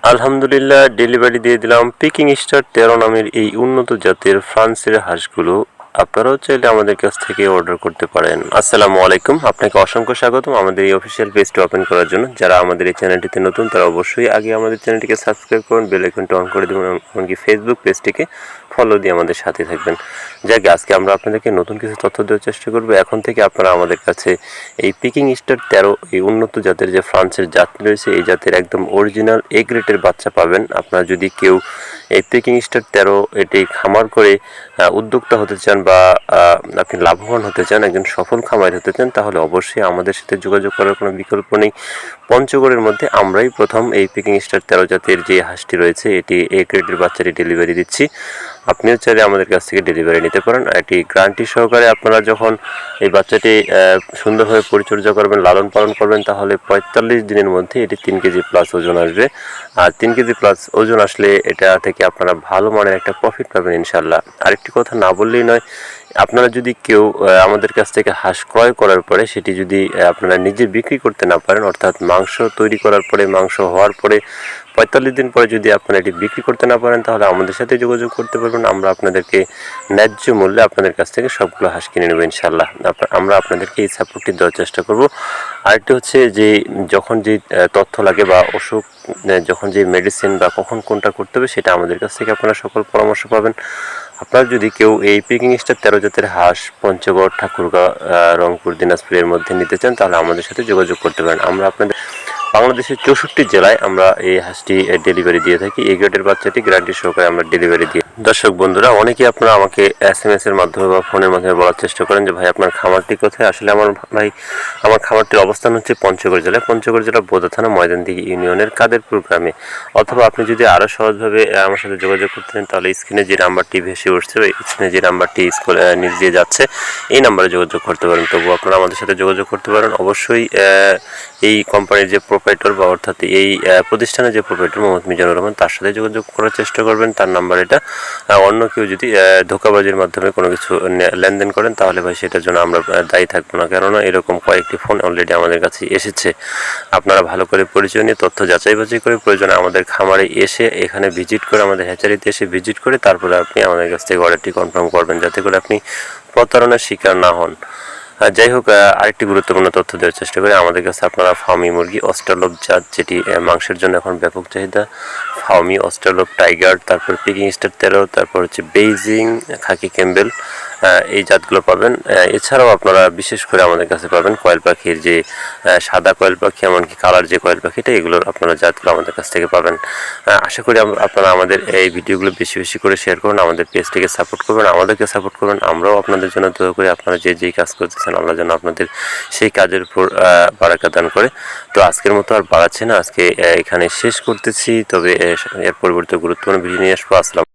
আলহামদুলিল্লাহ, ডেলিভারি দিয়ে দিলাম পিকিং স্টার 13 নামের এই উন্নত জাতের ফ্রান্সের হাঁসগুলো। আপনারাও চাইলে আমাদের কাছ থেকে অর্ডার করতে পারেন। আসসালামু আলাইকুম, আপনাকে অসংখ্য স্বাগতম আমাদের এই অফিসিয়াল পেজটি ওপেন করার জন্য। যারা আমাদের এই চ্যানেলটিতে নতুন তারা অবশ্যই আগে আমাদের চ্যানেলটিকে সাবস্ক্রাইব করুন, বেল আইকনটি অন করে দেবেন, এমনকি ফেসবুক পেজটিকে ফলো দিয়ে আমাদের সাথে থাকবেন। যাকে আজকে আমরা আপনাদেরকে নতুন কিছু তথ্য দেওয়ার চেষ্টা করব। এখন থেকে আপনারা আমাদের কাছে এই পিকিং স্টার 13 এই উন্নত জাতের যে ফ্রান্সের জাত রয়েছে, এই জাতের একদম অরিজিনাল এ গ্রেডের বাচ্চা পাবেন। আপনারা যদি কেউ এই পিকিং স্টার 13 এটি খামার করে উদ্যোক্তা হতে চান বা আপনি লাভবান হতে চান, একজন সফল খামার হতে চান, তাহলে অবশ্যই আমাদের সাথে যোগাযোগ করার কোনো বিকল্প নেই। পঞ্চগড়ের মধ্যে আমরাই প্রথম এই পিকিং স্টার 13 জাতের যে হাঁসটি রয়েছে এটি এ গ্রেডের বাচ্চাটি ডেলিভারি দিচ্ছি। আপনিও চাইলে আমাদের কাছ থেকে ডেলিভারি নিতে পারেন। এটি গ্যারান্টি সহকারে আপনারা যখন এই বাচ্চাটি সুন্দরভাবে পরিচর্যা করবেন, লালন পালন করবেন, তাহলে 45 দিনের মধ্যে এটি 3 কেজি প্লাস ওজন আসবে। আর 3 কেজি প্লাস ওজন আসলে এটা থেকে আপনারা ভালো মানের একটা প্রফিট পাবেন ইনশাল্লাহ। আরেকটি কথা না বললেই নয়, আপনারা যদি কেউ আমাদের কাছ থেকে হাঁস ক্রয় করার পরে সেটি যদি আপনারা নিজে বিক্রি করতে না পারেন, অর্থাৎ মাংস তৈরি করার পরে, মাংস হওয়ার পরে 45 দিন পরে যদি আপনারা এটি বিক্রি করতে না পারেন, তাহলে আমাদের সাথে যোগাযোগ করতে পারবেন। আমরা আপনাদেরকে ন্যায্য মূল্যে আপনাদের কাছ থেকে সবগুলো হাঁস কিনে নেব ইনশাল্লাহ। আমরা আপনাদেরকে এই সাপোর্টটি দেওয়ার চেষ্টা করব। আরেকটি হচ্ছে যে যখন যে তথ্য লাগে বা অসুখ, যখন যে মেডিসিন বা কখন কোনটা করতে হবে, সেটা আমাদের কাছ থেকে আপনারা সকল পরামর্শ পাবেন। আপনারা যদি কেউ এই পিকিং স্টার 13 জাতের হাঁস পঞ্চগড়, ঠাকুরগাঁও, রংপুর, দিনাজপুরের মধ্যে নিতে চান, তাহলে আমাদের সাথে যোগাযোগ করতে পারেন। আমরা আপনাদের বাংলাদেশের 64 জেলায় আমরা এই হাঁসটি ডেলিভারি দিয়ে থাকি। এই গ্রেডের বাচ্চাটি গ্যারান্টি সহকারে আমরা ডেলিভারি দিই। দর্শক বন্ধুরা, অনেকেই আপনারা আমাকে SMS এর মাধ্যমে বা ফোনের মাধ্যমে বলার চেষ্টা করেন যে ভাই আপনার খামারটি কোথায়। আসলে আমার খামারটির অবস্থান হচ্ছে পঞ্চগড় জেলায়, পঞ্চগড় জেলা বোদা থানা ময়দানদিঘি ইউনিয়নের কাদেরপুর গ্রামে। অথবা আপনি যদি আরও সহজভাবে আমার সাথে যোগাযোগ করতে চান, তাহলে স্ক্রিনে যে নাম্বারটি ভেসে উঠছে, স্ক্রিনে যে নাম্বারটি নিচ দিয়ে যাচ্ছে, এই নাম্বারে যোগাযোগ করতে পারেন। তবু আপনারা আমাদের সাথে যোগাযোগ করতে পারেন। অবশ্যই এই কোম্পানির যে প্রোপাইটর বা অর্থাৎ এই প্রতিষ্ঠানের যে প্রোপাইটর মোহাম্মদ মিজানুর রহমান, তার সাথে যোগাযোগ করার চেষ্টা করবেন। তার নাম্বার এটা। অন্য কেউ যদি ধোঁকাবাজির মাধ্যমে কোনো কিছু লেনদেন করেন, তাহলে ভাই সেটার জন্য আমরা দায়ী থাকবো না। কেননা এরকম কয়েকটি ফোন অলরেডি আমাদের কাছে এসেছে। আপনারা ভালো করে পরিচয় নিয়ে তথ্য যাচাই বাছাই করে প্রয়োজনে আমাদের খামারে এসে, এখানে ভিজিট করে, আমাদের হ্যাচারিতে এসে ভিজিট করে তারপরে আপনি আমাদের কাছ থেকে অর্ডারটি কনফার্ম করবেন, যাতে করে আপনি প্রতারণার শিকার না হন। যাই হোক, আরেকটি গুরুত্বপূর্ণ তথ্য দেওয়ার চেষ্টা করি। আমাদের কাছে আপনারা ফার্মি মুরগি অস্ট্রালোপ জাত, যেটি মাংসের জন্য এখন ব্যাপক চাহিদা, ফার্মি অস্ট্রালোপ টাইগার, তারপর পিকিং স্টার 13, তারপর হচ্ছে বেইজিং, খাকি ক্যাম্বেল, এই জাতগুলো পাবেন। এছাড়াও আপনারা বিশেষ করে আমাদের কাছে পাবেন কয়েল পাখির যে সাদা কয়েল পাখি, এমনকি কালার যে কয়েল পাখিটা, এগুলোর আপনারা জাতগুলো আমাদের কাছ থেকে পাবেন। আশা করি আপনারা আমাদের এই ভিডিওগুলো বেশি বেশি করে শেয়ার করুন, আমাদের পেজটিকে সাপোর্ট করবেন, আমাদেরকে সাপোর্ট করবেন। আমরাও আপনাদের জন্য দোয়া করি আপনারা যেই কাজ করতেছেন, আল্লাহ যেন আপনাদের সেই কাজের উপর বারাকা দান করে। তো আজকের মতো আর বাড়াচ্ছি না, আজকে এখানে শেষ করতেছি। তবে এর পরিবর্তে গুরুত্বপূর্ণ ভিডিও নিয়ে আসবো। আসসালাম।